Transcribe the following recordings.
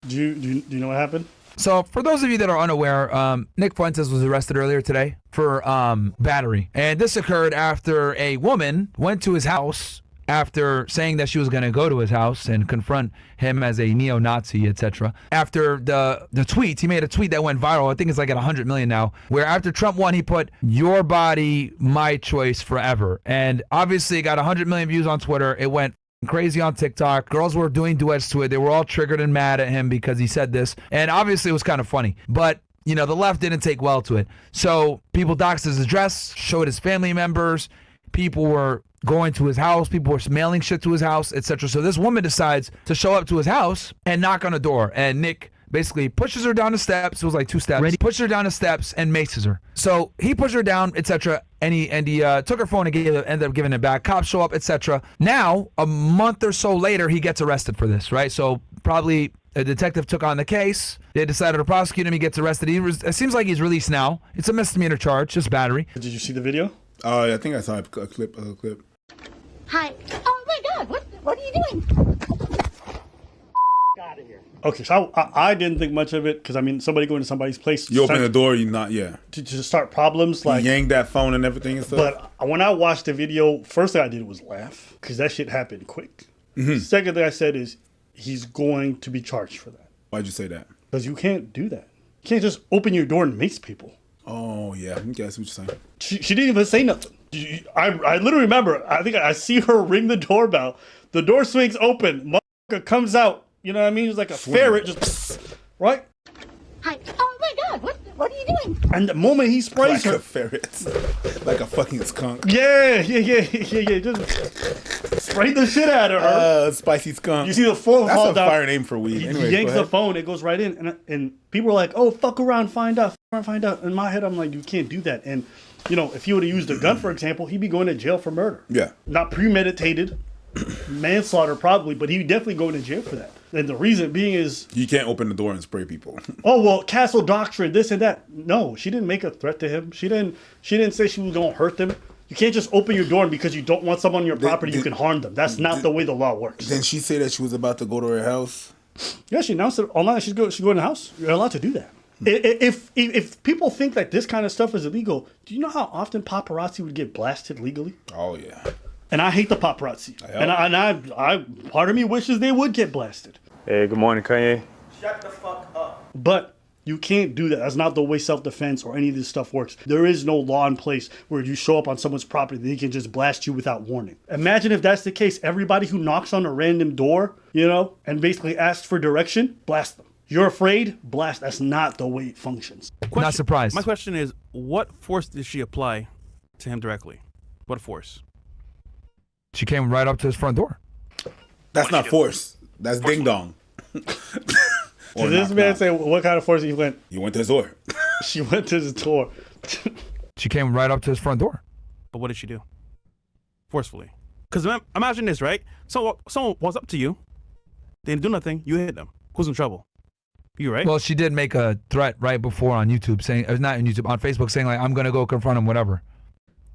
Do you know what happened? So for those of you that are unaware, Nick Fuentes was arrested earlier today for battery. And this occurred after a woman went to his house after saying that she was going to go to his house and confront him as a neo-Nazi, etc. After the tweets, he made a tweet that went viral. I think it's like at 100 million now, where after Trump won, he put, "Your body, my choice forever." And obviously it got 100 million views on Twitter. It went crazy on TikTok. Girls were doing duets to it. They were all triggered and mad at him because he said this. And obviously it was kind of funny. But you know, the left didn't take well to it. So people doxed his address, showed his family members. People were going to his house. People were mailing shit to his house, etc. So this woman decides to show up to his house and knock on the door. And Nick basically pushes her down the steps. It was like 2 steps. He pushes her down the steps and maces her. So he pushed her down, etc. And he took her phone and ended up giving it back. Cops show up, etc. Now, a month or so later, he gets arrested for this, right? So probably a detective took on the case. They decided to prosecute him. He gets arrested. It seems like he's released now. It's a misdemeanor charge, just battery. Did you see the video? I think I saw a clip. Hi. Oh my God! What are you doing? Out of here. Okay, so I didn't think much of it because I mean, somebody going to somebody's place. You open the door, you not to start problems like you yanked that phone and everything and stuff. But when I watched the video, first thing I did was laugh because that shit happened quick. Second thing I said is he's going to be charged for that. Why'd you say that? Because you can't do that. You can't just open your door and mace people. Oh yeah, I guess what you're saying. She didn't even say nothing. I literally remember. I think I see her ring the doorbell. The door swings open. Motherfucker comes out. You know what I mean? It's like a ferret, just right. Hi. Oh my God! What are you doing? And the moment he sprays like her, a ferret, like a fucking skunk. Yeah. Just spray the shit out of her. Spicy skunk. You see the phone That's fall a down. fire name for weed. Anyway, He yanks the phone. It goes right in, and people are like, "Oh, fuck around, find out, find out." In my head, I'm like, "You can't do that." And you know, if he would have used a gun, for example, he'd be going to jail for murder. Yeah. Not premeditated, manslaughter probably, but he'd definitely go to jail for that. And the reason being is you can't open the door and spray people. Oh well, castle doctrine, this and that. No, she didn't make a threat to him. She didn't say she was gonna hurt them. You can't just open your door and because you don't want someone on your property, you can harm them. That's not the way the law works. Didn't she say that she was about to go to her house? Yeah, she announced it online. She's going in the house. You're allowed to do that. If people think that this kind of stuff is illegal, do you know how often paparazzi would get blasted legally? Oh yeah. And I hate the paparazzi. And I part of me wishes they would get blasted. Hey, good morning, Kanye. Shut the fuck up. But you can't do that. That's not the way self-defense or any of this stuff works. There is no law in place where you show up on someone's property, they can just blast you without warning. Imagine if that's the case. Everybody who knocks on a random door, you know, and basically asks for direction, blast them. You're afraid? Blast. That's not the way it functions. Not surprised. My question is, what force did she apply to him directly? What force? She came right up to his front door. That's not force. That's ding dong. Did this man say what kind of force he went? You went to his door. She went to his door. She came right up to his front door. But what did she do? Forcefully. Because imagine this, right? So someone walks up to you, they didn't do nothing, you hit them. Who's in trouble? You, right? Well, she did make a threat right before on YouTube saying, not on YouTube, on Facebook saying like, I'm going to go confront him, whatever.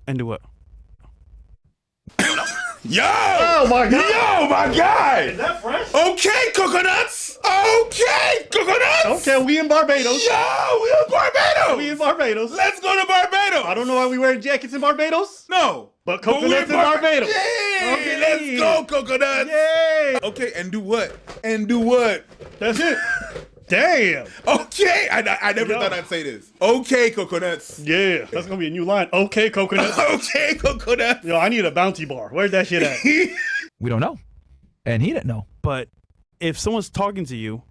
And do what? Yo! Oh my God! Yo, my guy! Is that fresh? Okay, coconuts! Okay, coconuts! Okay, we in Barbados. Yo, we in Barbados! We in Barbados. Let's go to Barbados! I don't know why we wearing jackets in Barbados. No. But coconuts in Barbados. Yay! Okay. Let's go, coconuts! Yay! Okay, and do what? And do what? That's it. Damn. Okay, I never thought I'd say this. Okay, coconuts. Yeah, that's gonna be a new line. Okay, coconuts. Okay, coconuts. Yo, I need a bounty bar. Where's that shit at? We don't know. And he didn't know. But if someone's talking to you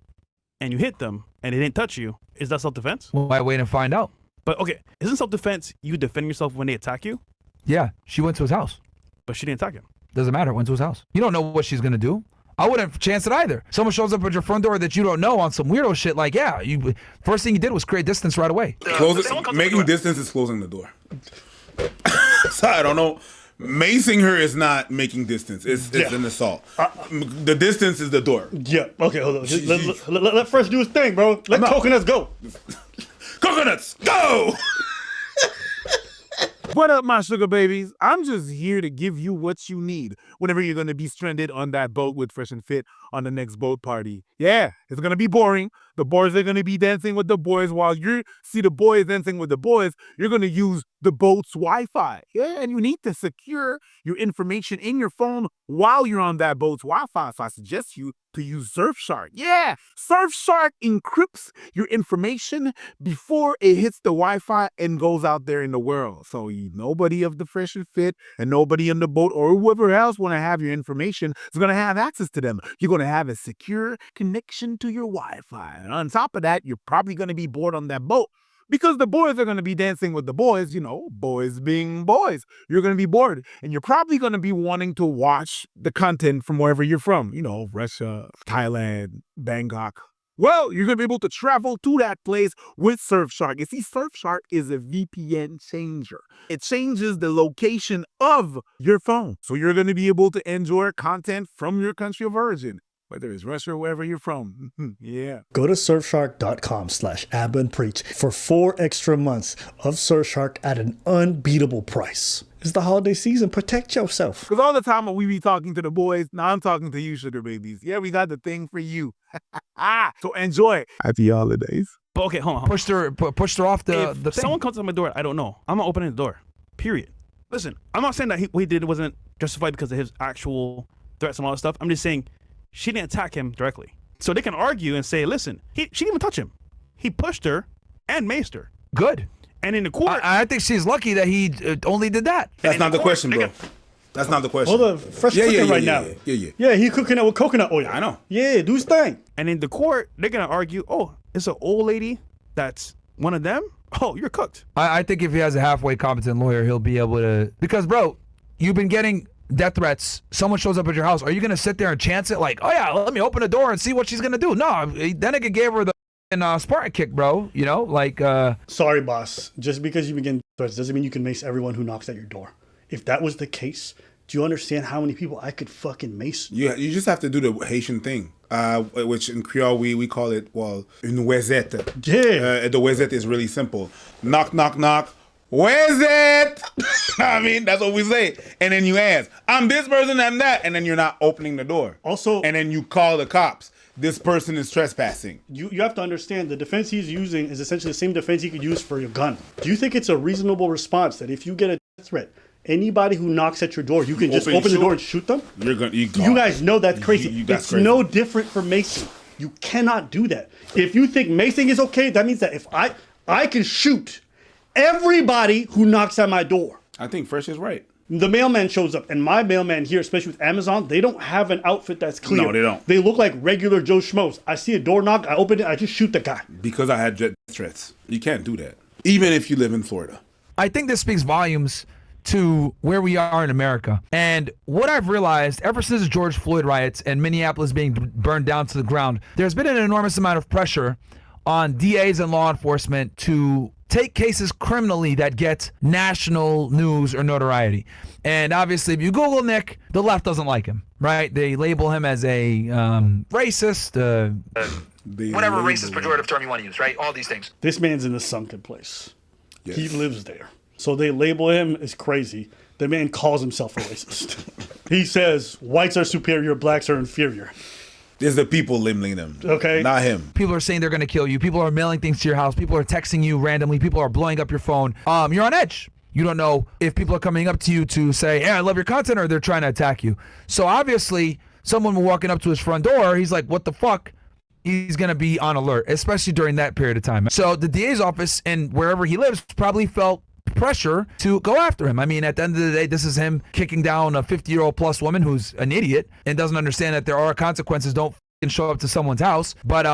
and you hit them and they didn't touch you, is that self-defense? Why wait and find out? But okay, isn't self-defense you defend yourself when they attack you? Yeah, she went to his house. But she didn't attack him. Doesn't matter, went to his house. You don't know what she's gonna do. I wouldn't chance it either. Someone shows up at your front door that you don't know on some weirdo shit, like, yeah, you first thing you did was create distance right away. Making distance is closing the door. So I don't know. Macing her is not making distance. It's an assault. The distance is the door. Yeah. Okay, hold on. Let Fresh do his thing, bro. Let coconuts go. Coconuts, go! What up, my sugar babies? I'm just here to give you what you need whenever you're going to be stranded on that boat with Fresh and Fit on the next boat party. Yeah, It's going to be boring. The boys are going to be dancing with the boys while you see the boys dancing with the boys. You're going to use the boat's Wi-Fi. Yeah, and you need to secure your information in your phone while you're on that boat's Wi-Fi. So I suggest you to use Surfshark. Yeah, Surfshark encrypts your information before it hits the Wi-Fi and goes out there in the world. So nobody of the fresh and fit and nobody on the boat or whoever else want to have your information is going to have access to them. You're going to have a secure connection to your Wi-Fi. And on top of that, you're probably going to be bored on that boat. Because the boys are going to be dancing with the boys, boys being boys. You're going to be bored. And you're probably going to be wanting to watch the content from wherever you're from. Russia, Thailand, Bangkok. Well, you're going to be able to travel to that place with Surfshark. You see, Surfshark is a VPN changer. It changes the location of your phone. So you're going to be able to enjoy content from your country of origin. Whether it's Russia or wherever you're from. Yeah. Go to surfshark.com/AbbaandPreach for 4 extra months of Surfshark at an unbeatable price. It's the holiday season. Protect yourself. Because all the time when we be talking to the boys, now I'm talking to you, sugar babies. Yeah, we got the thing for you. So enjoy. Happy holidays. But okay, hold on. Pushed her off the If thing. someone comes to my door, I don't know. I'm not opening the door. Period. Listen, I'm not saying that what he did wasn't justified because of his actual threats and all that stuff. I'm just saying she didn't attack him directly. So they can argue and say, listen, she didn't even touch him. He pushed her and maced her. Good. And in the court... I think she's lucky that he only did that. That's not the question, bro. That's not the question. Hold on, fresh cooking right now. Yeah, he cooking it with coconut oil. I know. Yeah, do his thing. And in the court, they're going to argue, oh, it's an old lady that's one of them? Oh, you're cooked. I think if he has a halfway competent lawyer, he'll be able to... Because, bro, you've been getting death threats. Someone shows up at your house. Are you going to sit there and chance it like, oh, yeah, let me open the door and see what she's going to do? No, then it gave her the Spartan kick, bro. Sorry, boss. Just because you begin threats doesn't mean you can mace everyone who knocks at your door. If that was the case, do you understand how many people I could fucking mace? You just have to do the Haitian thing, which in Creole we call it, une wezette. Yeah. The wezette is really simple. Knock, knock, knock. Where's it? I mean, that's what we say. And then you ask, I'm this person, I'm that. And then you're not opening the door. Also, and then you call the cops. This person is trespassing. You have to understand the defense he's using is essentially the same defense he could use for your gun. Do you think it's a reasonable response that if you get a death threat, anybody who knocks at your door, you can just open the door and shoot them? You guys know that's crazy. That's it's crazy. no different for macing. You cannot do that. If you think macing is okay, that means that if I can shoot everybody who knocks at my door. I think Fresh is right. The mailman shows up, and my mailman here, especially with Amazon, they don't have an outfit that's clear. No, they don't. They look like regular Joe Schmoes. I see a door knock, I open it, I just shoot the guy. Because I had death threats. You can't do that. Even if you live in Florida. I think this speaks volumes to where we are in America. And what I've realized ever since the George Floyd riots and Minneapolis being burned down to the ground, there's been an enormous amount of pressure on DAs and law enforcement to take cases criminally that get national news or notoriety. And obviously, if you Google Nick, the left doesn't like him, right? They label him as a racist, whatever racist pejorative term you want to use, right? All these things. This man's in a sunken place. Yes. He lives there. So they label him as crazy. The man calls himself a racist. He says, whites are superior, blacks are inferior. There's the people labeling them. Okay. Not him. People are saying they're going to kill you. People are mailing things to your house. People are texting you randomly. People are blowing up your phone. You're on edge. You don't know if people are coming up to you to say, hey, I love your content, or they're trying to attack you. So obviously, someone walking up to his front door, he's like, what the fuck? He's going to be on alert, especially during that period of time. So the DA's office and wherever he lives probably felt pressure to go after him. I mean, at the end of the day, this is him kicking down a 50-year-old plus woman who's an idiot and doesn't understand that there are consequences. Don't show up to someone's house. But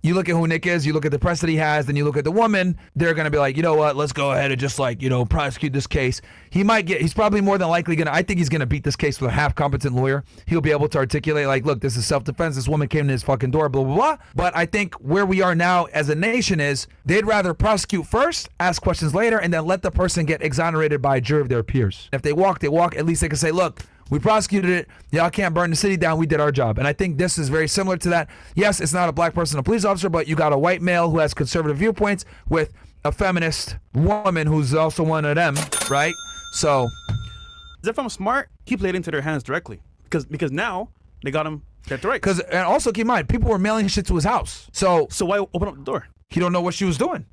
you look at who Nick is, you look at the press that he has, then you look at the woman, they're going to be like, you know what, let's go ahead and just prosecute this case. He's probably more than likely I think he's going to beat this case with a half competent lawyer. He'll be able to articulate like, look, this is self-defense. This woman came to his fucking door, blah, blah, blah. But I think where we are now as a nation is they'd rather prosecute first, ask questions later, and then let the person get exonerated by a jury of their peers. If they walk, at least they can say, look, we prosecuted it. Y'all can't burn the city down. We did our job. And I think this is very similar to that. Yes, it's not a black person, a police officer, but you got a white male who has conservative viewpoints with a feminist woman who's also one of them, right? So, If I'm smart, he played into their hands directly. Because now They got him dead to rights. Because and also keep in mind, people were mailing shit to his house, so why open up the door? he don't know what she was doing.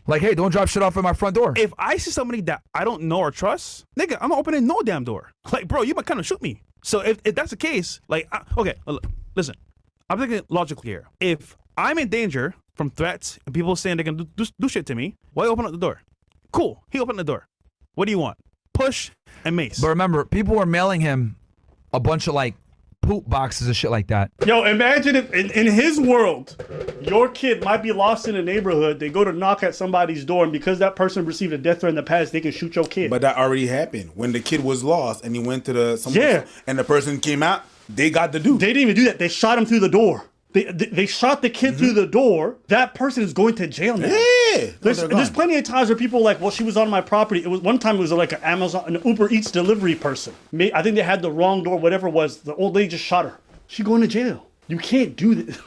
Like, hey, don't drop shit off at my front door. If I see somebody that I don't know or trust, nigga, I'm not opening no damn door. Like, bro, you might kind of shoot me. So if that's the case, like, okay, listen, I'm thinking logically here. If I'm in danger from threats and people saying they can do shit to me, why open up the door? Cool, he opened the door. What do you want? Push and mace. But remember, people were mailing him a bunch of like poop boxes and shit like that. Yo, imagine if in his world, your kid might be lost in a neighborhood. They go to knock at somebody's door, and because that person received a death threat in the past, they can shoot your kid. But that already happened when the kid was lost and he went to Yeah. and the person came out. They got the dude. They didn't even do that. They shot him through the door. They shot the kid through the door. That person is going to jail now. Yeah. There's plenty of times where people are like, well, she was on my property. It was one time it was like an Uber Eats delivery person. I think they had the wrong door, whatever it was. The old lady just shot her. She's going to jail. You can't do this.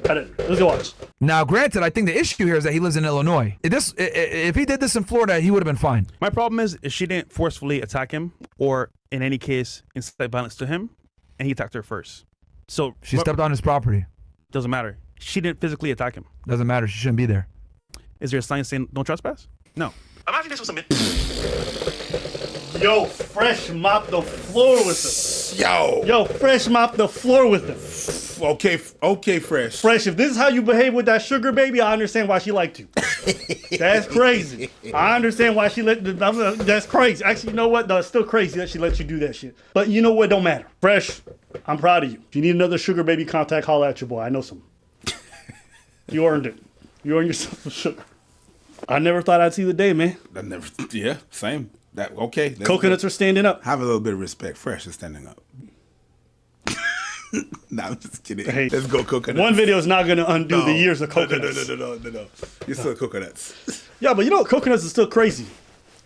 Let's go watch. Now, granted, I think the issue here is that he lives in Illinois. If he did this in Florida, he would have been fine. My problem is she didn't forcefully attack him or, in any case, incite violence to him, and he attacked her first. So She stepped on his property. doesn't matter. She didn't physically attack him. Doesn't matter. She shouldn't be there. Is there a sign saying don't trespass? No. Imagine this was a Yo, Fresh mopped the floor with Yo. Yo, Fresh mopped the floor with them. Okay, Fresh. Fresh, if this is how you behave with that sugar baby, I understand why she liked you. That's crazy. I understand why she that's crazy. Actually, you know what? No, it's still crazy that she let you do that shit. But you know what? Don't matter. Fresh, I'm proud of you. If you need another sugar baby contact, holla at your boy. I know some. You earned it. You earned yourself some sugar. I never thought I'd see the day, man. Yeah, same. Okay. Coconuts are standing up. Have a little bit of respect. Fresh is standing up. Nah, I'm just kidding. Hey, let's go coconuts. One video is not going to undo the years of coconuts. No. You're still coconuts. Yeah, but you know, coconuts is still crazy.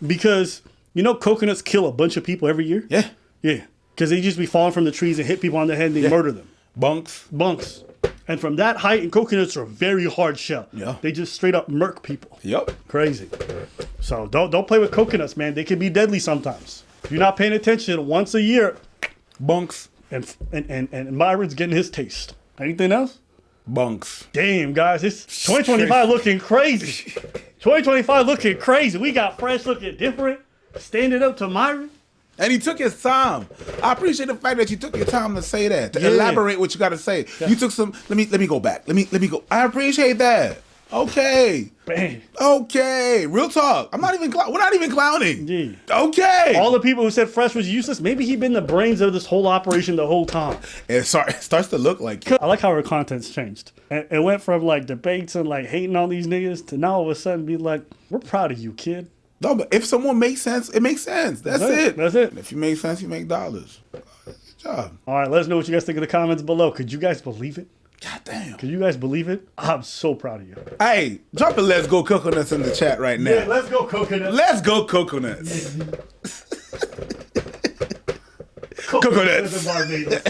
Because, you know, coconuts kill a bunch of people every year? Yeah. Yeah. Because they just be falling from the trees and hit people on the head and they murder them. Bunks. And from that height, and coconuts are very hard shell. Yeah. They just straight up murk people. Yep. Crazy. So don't play with coconuts, man. They can be deadly sometimes. If you're not paying attention, once a year, Bunks. And Myron's getting his taste. Anything else? Bunks. Damn, guys, it's 2025 looking crazy. 2025 looking crazy. We got Fresh looking different. Standing up to Myron. And he took his time. I appreciate the fact that you took your time to say that, to Yeah. elaborate what you got to say. You took some. Let me go back. Let me go. I appreciate that. Okay. Man. Okay. Real talk. I'm not even. We're not even clowning. Yeah. Okay. All the people who said Fresh was useless, maybe he been the brains of this whole operation the whole time. It starts to look like it. I like how her content's changed. It went from like debates and like hating on these niggas to now all of a sudden be like, we're proud of you, kid. No, but if someone makes sense, it makes sense. That's it. That's it. And if you make sense, you make dollars. Good job. All right, let us know what you guys think in the comments below. Could you guys believe it? God damn. Could you guys believe it? I'm so proud of you. Hey, drop a let's go coconuts in the chat right now. Yeah, let's go coconut. Let's go coconuts. Coconuts. Barbados.